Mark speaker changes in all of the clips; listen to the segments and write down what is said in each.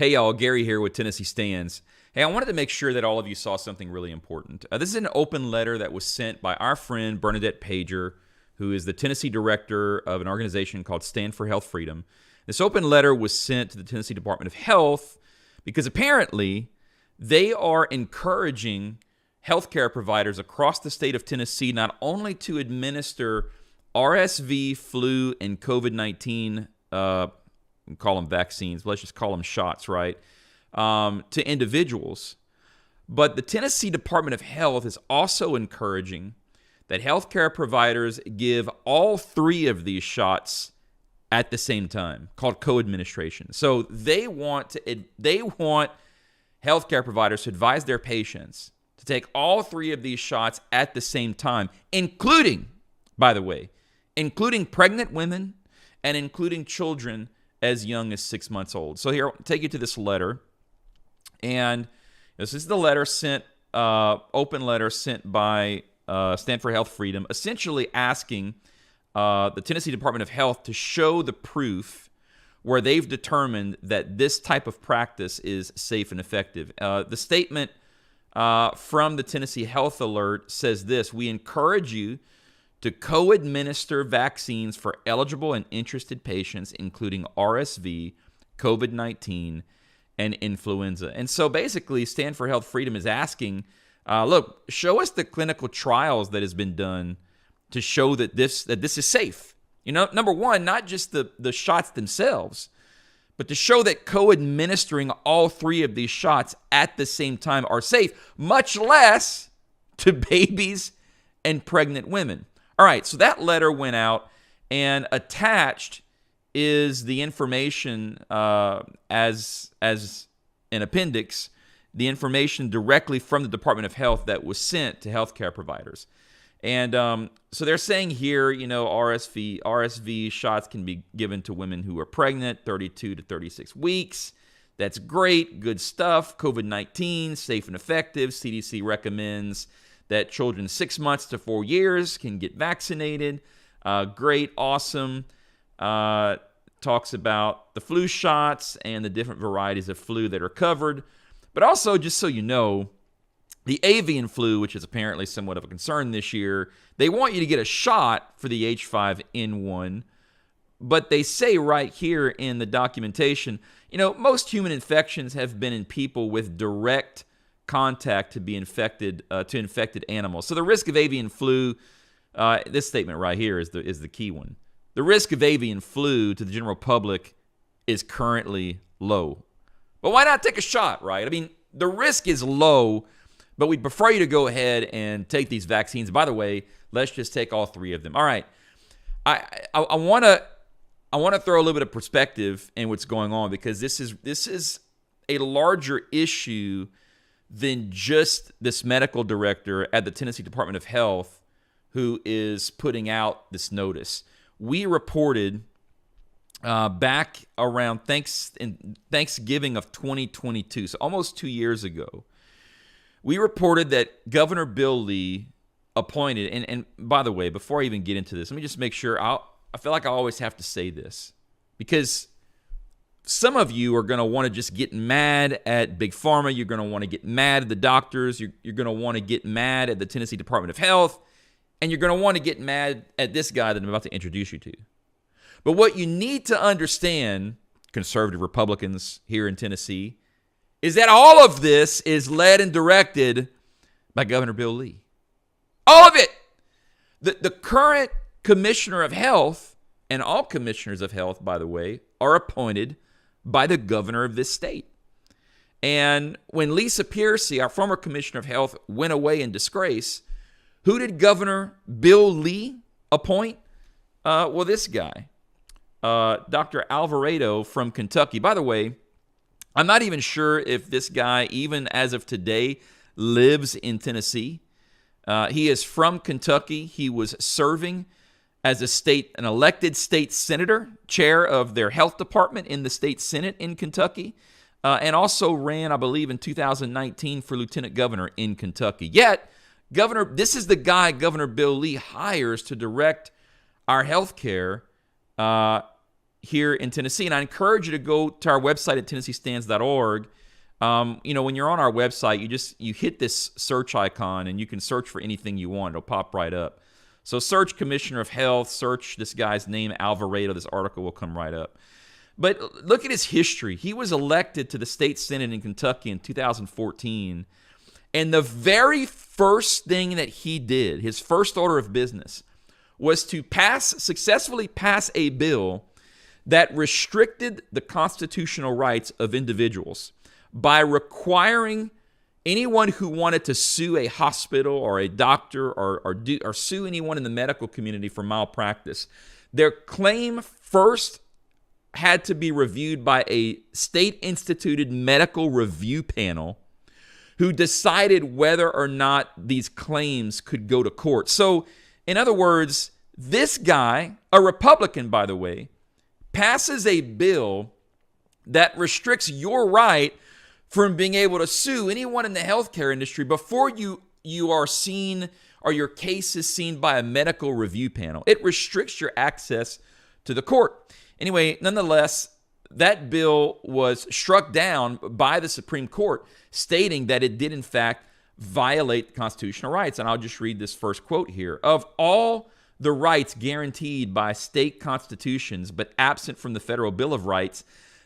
Speaker 1: Hey, y'all, Gary here with Tennessee Stands. Hey, I wanted to make sure that all of you saw something really important. This is an open letter that was sent by our friend Bernadette Pager, who is the Tennessee director of an organization called Stand for Health Freedom. This open letter was sent to the Tennessee Department of Health because apparently they are encouraging healthcare providers across the state of Tennessee not only to administer RSV, flu, and COVID-19 call them vaccines, but let's just call them shots, right, to individuals. But the Tennessee Department of Health is also encouraging that healthcare providers give all three of these shots at the same time, called co-administration. So they want healthcare providers to advise their patients to take all three of these shots at the same time, including, by the way, including pregnant women and including children as young as 6 months old. So here, I'll take you to this letter. And this is the letter sent, open letter sent by Stand for Health Freedom, essentially asking the Tennessee Department of Health to show the proof where they've determined that this type of practice is safe and effective. The statement from the Tennessee Health Alert says this: we encourage you to co-administer vaccines for eligible and interested patients, including RSV, COVID-19, and influenza. And so basically, Stand for Health Freedom is asking, look, show us the clinical trials that has been done to show that this is safe. You know, number one, not just the shots themselves, but to show that co-administering all three of these shots at the same time are safe, much less to babies and pregnant women. All right, so that letter went out, and attached is the information as an appendix, the information directly from the Department of Health that was sent to healthcare providers. And so they're saying here, you know, RSV shots can be given to women who are pregnant, 32 to 36 weeks. That's great, good stuff. COVID-19, safe and effective. CDC recommends that children 6 months to 4 years can get vaccinated. Great, awesome. Talks about the flu shots and the different varieties of flu that are covered. But also, just so you know, the avian flu, which is apparently somewhat of a concern this year, they want you to get a shot for the H5N1. But they say right here in the documentation, you know, most human infections have been in people with direct contact to be infected, to infected animals. So the risk of avian flu, this statement right here is the key one. The risk of avian flu to the general public is currently low. But why not take a shot, right? I mean, the risk is low, but we'd prefer you to go ahead and take these vaccines. By the way, let's just take all three of them. All right. I want to throw a little bit of perspective in what's going on, because this is a larger issue than just this medical director at the Tennessee Department of Health who is putting out this notice. We reported back around Thanksgiving of 2022, so almost 2 years ago, we reported that Governor Bill Lee appointed, and by the way, before I even get into this, let me just make sure, I feel like I always have to say this, because some of you are going to want to just get mad at Big Pharma. You're going to want to get mad at the doctors. You're going to want to get mad at the Tennessee Department of Health. And you're going to want to get mad at this guy that I'm about to introduce you to. But what you need to understand, conservative Republicans here in Tennessee, is that all of this is led and directed by Governor Bill Lee. All of it. The current commissioner of health, and all commissioners of health, by the way, are appointed by the governor of this state. And when Lisa Piercy, our former commissioner of health, went away in disgrace, who did Governor Bill Lee appoint? Well, this guy, Dr. Alvarado from Kentucky. By the way, I'm not even sure if this guy, even as of today, lives in Tennessee. He is from Kentucky. He was serving as an elected state senator, chair of their health department in the state senate in Kentucky, and also ran, I believe, in 2019 for lieutenant governor in Kentucky. Yet, this is the guy Governor Bill Lee hires to direct our health care here in Tennessee. And I encourage you to go to our website at tennesseestands.org. When you're on our website, you hit this search icon and you can search for anything you want. It'll pop right up. So search Commissioner of Health, search this guy's name, Alvarado. This article will come right up. But look at his history. He was elected to the state senate in Kentucky in 2014. And the very first thing that he did, his first order of business, was to successfully pass a bill that restricted the constitutional rights of individuals by requiring anyone who wanted to sue a hospital or a doctor or sue anyone in the medical community for malpractice, their claim first had to be reviewed by a state-instituted medical review panel who decided whether or not these claims could go to court. So, in other words, this guy, a Republican, by the way, passes a bill that restricts your right from being able to sue anyone in the healthcare industry before you are seen or your case is seen by a medical review panel. It restricts your access to the court. Anyway, nonetheless, that bill was struck down by the Supreme Court, stating that it did, in fact, violate constitutional rights. And I'll just read this first quote here. Of all the rights guaranteed by state constitutions but absent from the Federal Bill of Rights,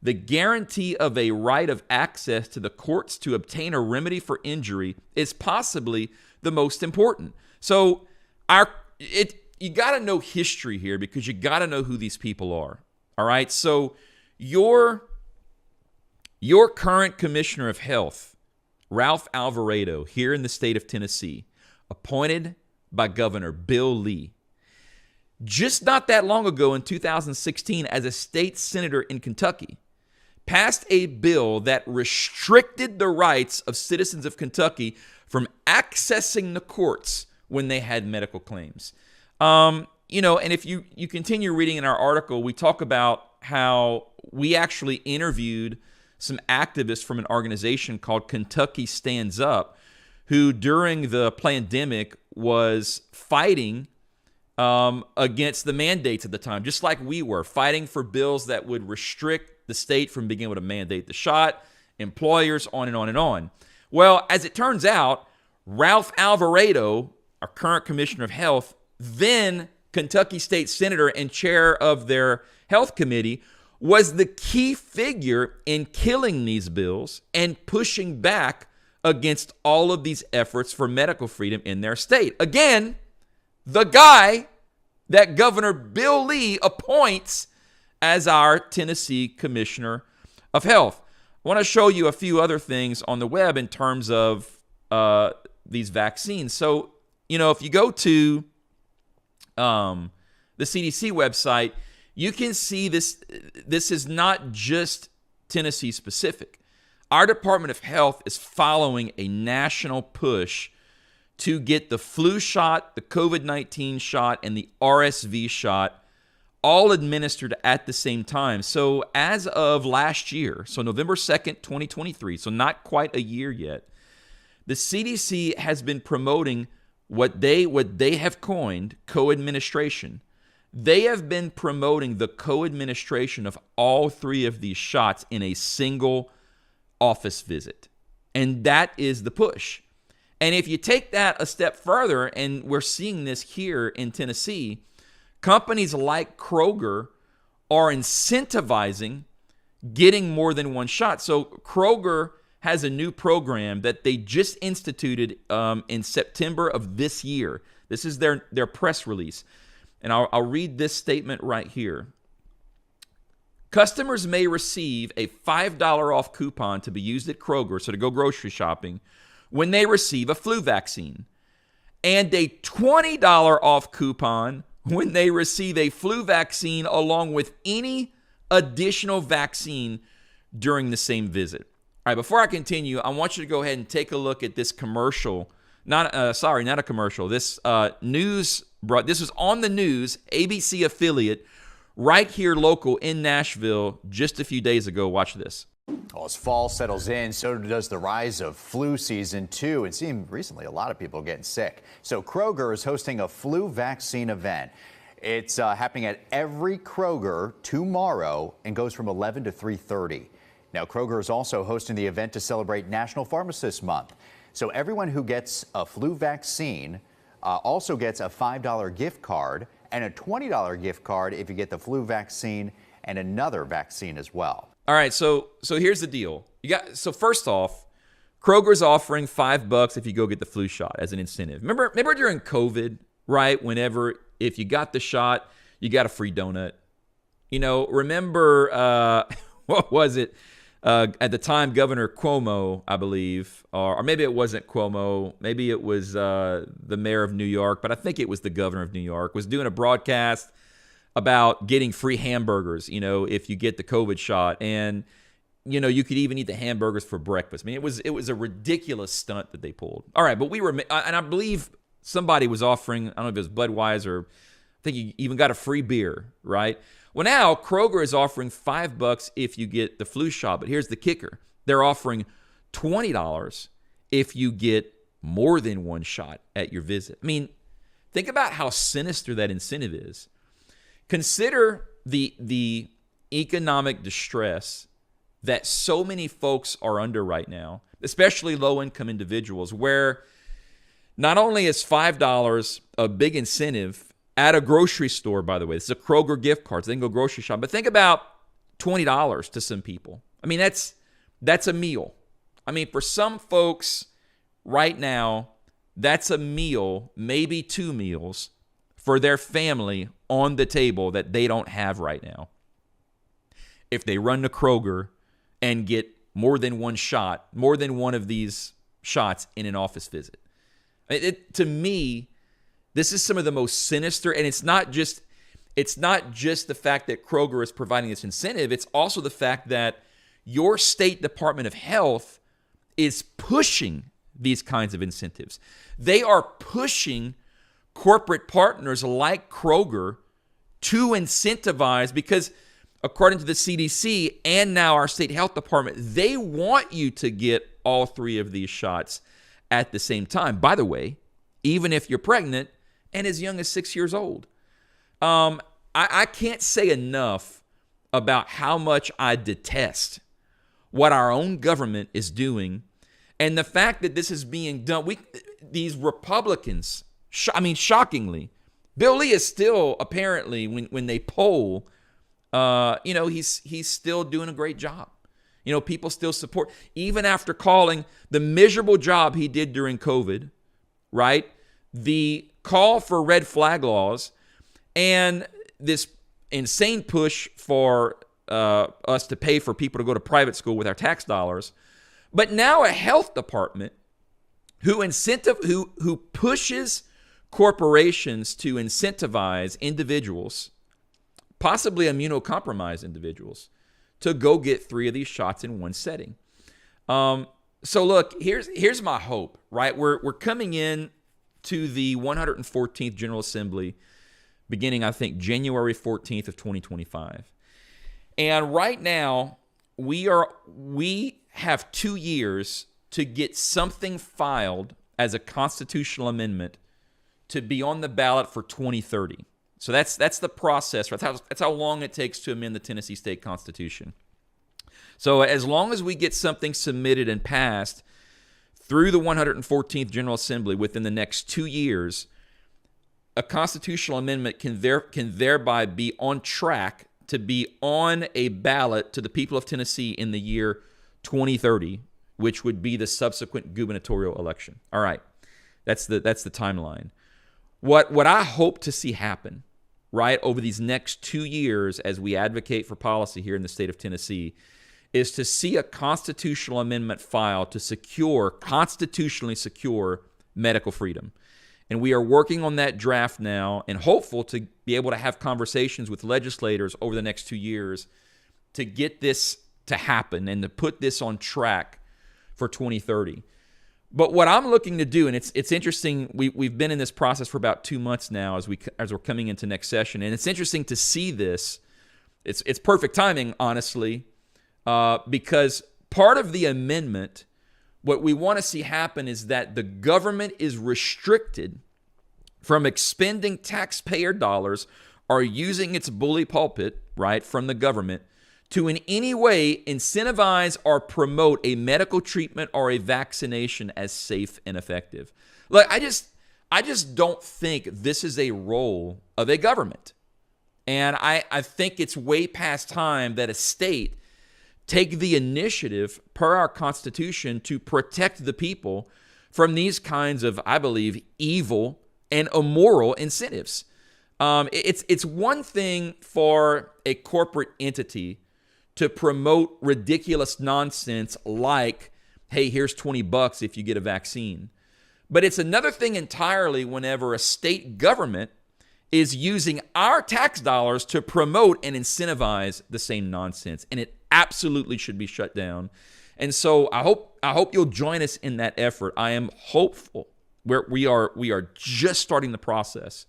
Speaker 1: the guarantee of a right of access to the courts to obtain a remedy for injury is possibly the most important. So you got to know history here because you got to know who these people are. All right? So your current Commissioner of Health, Ralph Alvarado, here in the state of Tennessee, appointed by Governor Bill Lee, just not that long ago in 2016 as a state senator in Kentucky, passed a bill that restricted the rights of citizens of Kentucky from accessing the courts when they had medical claims. And if you continue reading in our article, we talk about how we actually interviewed some activists from an organization called Kentucky Stands Up, who during the pandemic was fighting against the mandates at the time, just like we were, fighting for bills that would restrict the state from being able to mandate the shot, employers, on and on and on. Well, as it turns out, Ralph Alvarado, our current Commissioner of Health, then Kentucky State Senator and chair of their health committee, was the key figure in killing these bills and pushing back against all of these efforts for medical freedom in their state. Again, the guy that Governor Bill Lee appoints as our Tennessee Commissioner of Health. I want to show you a few other things on the web in terms of these vaccines. So, if you go to the CDC website, you can see this is not just Tennessee specific. Our Department of Health is following a national push to get the flu shot, the COVID-19 shot, and the RSV shot all administered at the same time. So as of last year, so November 2nd, 2023, so not quite a year yet, the CDC has been promoting what they have coined co-administration. They have been promoting the co-administration of all three of these shots in a single office visit. And that is the push. And if you take that a step further, and we're seeing this here in Tennessee, companies like Kroger are incentivizing getting more than one shot. So Kroger has a new program that they just instituted in September of this year. This is their press release. And I'll read this statement right here. Customers may receive a $5 off coupon to be used at Kroger, so to go grocery shopping, when they receive a flu vaccine, and a $20 off coupon when they receive a flu vaccine along with any additional vaccine during the same visit. All right, before I continue, I want you to go ahead and take a look at this commercial. Not a commercial. This this was on the news, ABC affiliate, right here local in Nashville just a few days ago. Watch this.
Speaker 2: Well, as fall settles in, so does the rise of flu season, too. It seemed recently a lot of people getting sick. So Kroger is hosting a flu vaccine event. It's happening at every Kroger tomorrow and goes from 11 to 3:30. Now, Kroger is also hosting the event to celebrate National Pharmacist Month. So everyone who gets a flu vaccine also gets a $5 gift card and a $20 gift card if you get the flu vaccine and another vaccine as well.
Speaker 1: All right, so here's the deal. So first off, Kroger's offering $5 if you go get the flu shot as an incentive. Remember during COVID, right? Whenever if you got the shot, you got a free donut. Remember what was it? At the time, Governor Cuomo, I believe, or maybe it wasn't Cuomo, maybe it was the mayor of New York, but I think it was the governor of New York, was doing a broadcast about getting free hamburgers, if you get the COVID shot. And, you could even eat the hamburgers for breakfast. I mean, it was a ridiculous stunt that they pulled. All right, but and I believe somebody was offering, I don't know if it was Budweiser, I think you even got a free beer, right? Well, now Kroger is offering $5 if you get the flu shot, but here's the kicker. They're offering $20 if you get more than one shot at your visit. I mean, think about how sinister that incentive is. Consider the economic distress that so many folks are under right now, especially low-income individuals, where not only is $5 a big incentive at a grocery store, by the way. This is a Kroger gift card, so they can go grocery shop. But think about $20 to some people. I mean, that's a meal. I mean, for some folks right now, that's a meal, maybe 2 meals for their family on the table that they don't have right now. If they run to Kroger and get more than one shot, more than one of these shots in an office visit. To me, this is some of the most sinister, and it's not just the fact that Kroger is providing this incentive, it's also the fact that your state Department of Health is pushing these kinds of incentives. They are pushing corporate partners like Kroger to incentivize, because according to the CDC and now our state health department, they want you to get all 3 of these shots at the same time. By the way, even if you're pregnant and as young as 6 years old. I can't say enough about how much I detest what our own government is doing, and the fact that this is being done. These Republicans, shockingly, Bill Lee is still apparently, when they poll, he's still doing a great job. People still support, even after calling the miserable job he did during COVID, right? The call for red flag laws and this insane push for us to pay for people to go to private school with our tax dollars. But now a health department who pushes corporations to incentivize individuals, possibly immunocompromised individuals, to go get 3 of these shots in one setting. So look, here's my hope, right? We're coming in to the 114th General Assembly beginning, I think, January 14th of 2025. And right now, we have 2 years to get something filed as a constitutional amendment to be on the ballot for 2030. So that's the process. Right? That's how long it takes to amend the Tennessee State Constitution. So as long as we get something submitted and passed through the 114th General Assembly within the next 2 years, a constitutional amendment can thereby be on track to be on a ballot to the people of Tennessee in the year 2030, which would be the subsequent gubernatorial election. All right, that's the timeline. What I hope to see happen, right, over these next 2 years as we advocate for policy here in the state of Tennessee, is to see a constitutional amendment filed to constitutionally secure medical freedom. And we are working on that draft now and hopeful to be able to have conversations with legislators over the next 2 years to get this to happen and to put this on track for 2030. But what I'm looking to do, and it's interesting, we've been in this process for about 2 months now as we're coming into next session, and it's interesting to see this. It's perfect timing, honestly, because part of the amendment, what we want to see happen is that the government is restricted from expending taxpayer dollars are using its bully pulpit, right, from the government to in any way incentivize or promote a medical treatment or a vaccination as safe and effective. Look, I just don't think this is a role of a government. And I think it's way past time that a state take the initiative per our Constitution to protect the people from these kinds of, I believe, evil and immoral incentives. It's one thing for a corporate entity to promote ridiculous nonsense like, hey, here's $20 if you get a vaccine. But it's another thing entirely whenever a state government is using our tax dollars to promote and incentivize the same nonsense. And it absolutely should be shut down. And so I hope you'll join us in that effort. I am hopeful. We are just starting the process.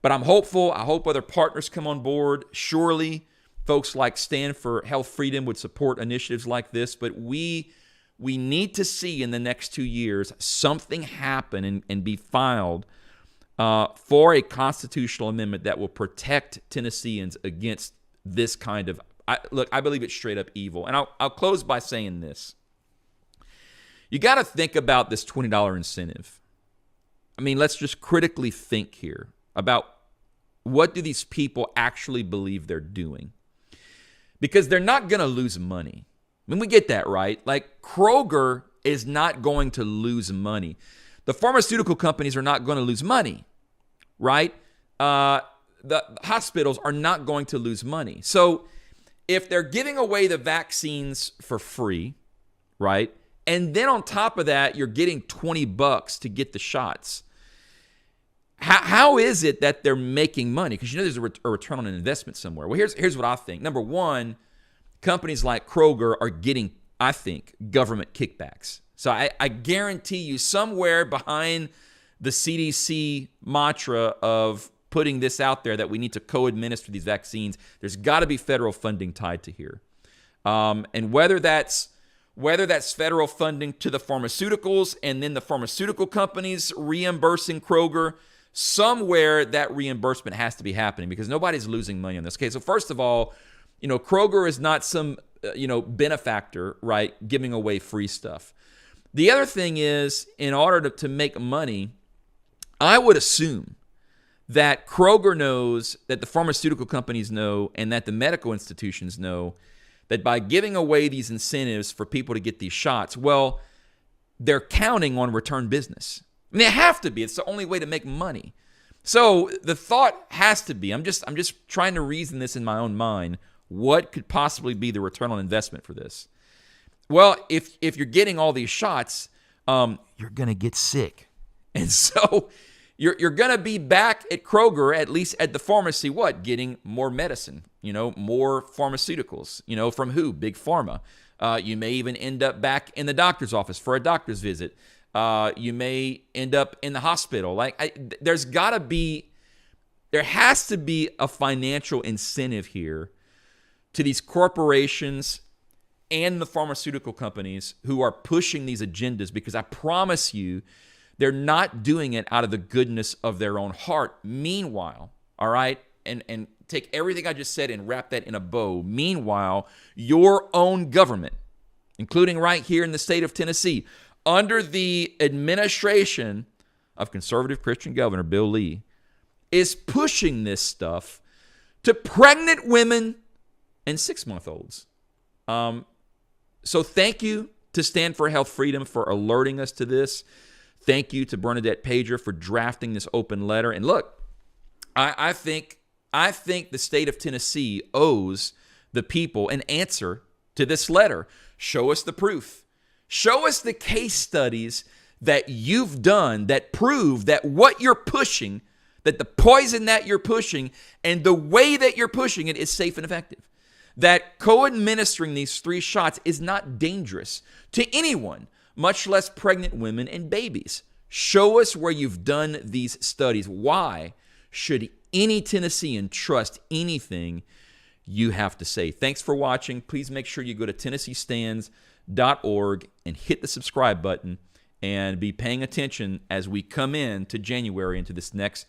Speaker 1: But I'm hopeful. I hope other partners come on board. Surely folks like Stand for Health Freedom would support initiatives like this. But we need to see in the next 2 years something happen and be filed for a constitutional amendment that will protect Tennesseans against this kind of, I believe it's straight up evil. And I'll close by saying this. You got to think about this $20 incentive. I mean, let's just critically think here about what do these people actually believe they're doing? Because they're not going to lose money. I mean, we get that, right? Like, Kroger is not going to lose money. The pharmaceutical companies are not going to lose money, right? The hospitals are not going to lose money. So if they're giving away the vaccines for free, right? And then on top of that, you're getting $20 to get the shots. How is it that they're making money? Because there's a return on an investment somewhere. Well, here's what I think. Number one, companies like Kroger are getting, I think, government kickbacks. So I guarantee you somewhere behind the CDC mantra of putting this out there that we need to co-administer these vaccines, there's got to be federal funding tied to here. And whether that's federal funding to the pharmaceuticals and then the pharmaceutical companies reimbursing Kroger, somewhere that reimbursement has to be happening because nobody's losing money on this. Okay, so first of all, Kroger is not some, benefactor, right, giving away free stuff. The other thing is, in order to make money, I would assume that Kroger knows, that the pharmaceutical companies know, and that the medical institutions know that by giving away these incentives for people to get these shots, well, they're counting on return business. I mean, they have to be. It's the only way to make money. So the thought has to be, I'm just trying to reason this in my own mind. What could possibly be the return on investment for this? Well, if you're getting all these shots, you're going to get sick. And so you're going to be back at Kroger, at least at the pharmacy, getting more medicine, more pharmaceuticals, from who? Big Pharma. You may even end up back in the doctor's office for a doctor's visit. You may end up in the hospital. There has to be a financial incentive here to these corporations and the pharmaceutical companies who are pushing these agendas, because I promise you, they're not doing it out of the goodness of their own heart. Meanwhile, all right, and take everything I just said and wrap that in a bow. Meanwhile, your own government, including right here in the state of Tennessee, under the administration of conservative Christian Governor Bill Lee, is pushing this stuff to pregnant women and 6-month-olds. So thank you to Stand for Health Freedom for alerting us to this. Thank you to Bernadette Pager for drafting this open letter. And look, I think the state of Tennessee owes the people an answer to this letter. Show us the proof. Show us the case studies that you've done that prove that what you're pushing, that the poison that you're pushing and the way that you're pushing it is safe and effective. That co-administering these 3 shots is not dangerous to anyone, much less pregnant women and babies. Show us where you've done these studies. Why should any Tennessean trust anything you have to say? Thanks for watching. Please make sure you go to TennesseeStands.org and hit the subscribe button and be paying attention as we come in to January into this next